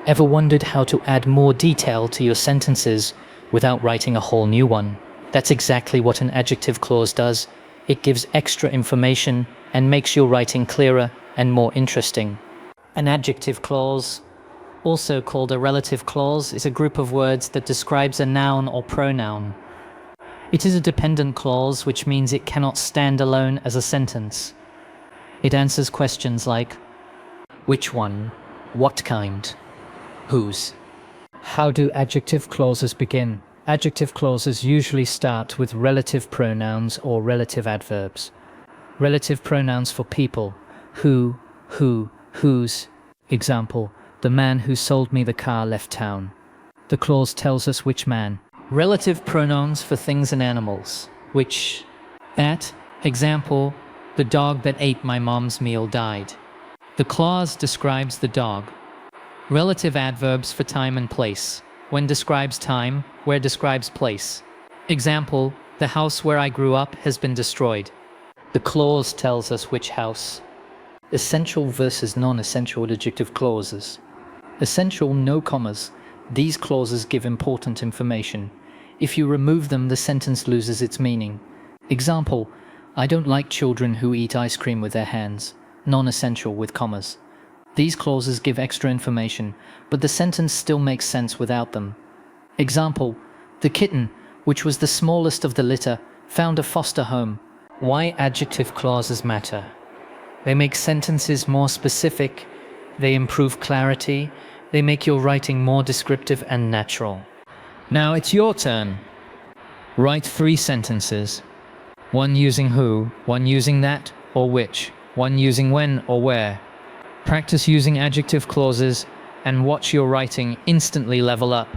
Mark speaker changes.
Speaker 1: Ever wondered how to add more detail to your sentences without writing a whole new one? That's exactly what an adjective clause does. It gives extra information and makes your writing clearer and more interesting. An adjective clause, also called a relative clause, is a group of words that describes a noun or pronoun. It is a dependent clause, which means it cannot stand alone as a sentence. It answers questions like, which one, what kind, whose. How do adjective clauses begin? Adjective clauses usually start with relative pronouns or relative adverbs. Relative pronouns for people: who, whose. Example, the man who sold me the car left town. The clause tells us which man. Relative pronouns for things and animals: which, that. Example, the dog that ate my mom's meal died. The clause describes the dog. Relative adverbs for time and place: when describes time, where describes place. Example, the house where I grew up has been destroyed. The clause tells us which house. Essential versus non-essential adjective clauses. Essential, no commas. These clauses give important information. If you remove them, the sentence loses its meaning. Example, I don't like children who eat ice cream with their hands. Non-essential with commas. These clauses give extra information, but the sentence still makes sense without them. Example, the kitten, which was the smallest of the litter, found a foster home. Why adjective clauses matter? They make sentences more specific, they improve clarity, they make your writing more descriptive and natural. Now it's your turn. Write 3 sentences. One using who, one using that or which, one using when or where. Practice using adjective clauses and watch your writing instantly level up.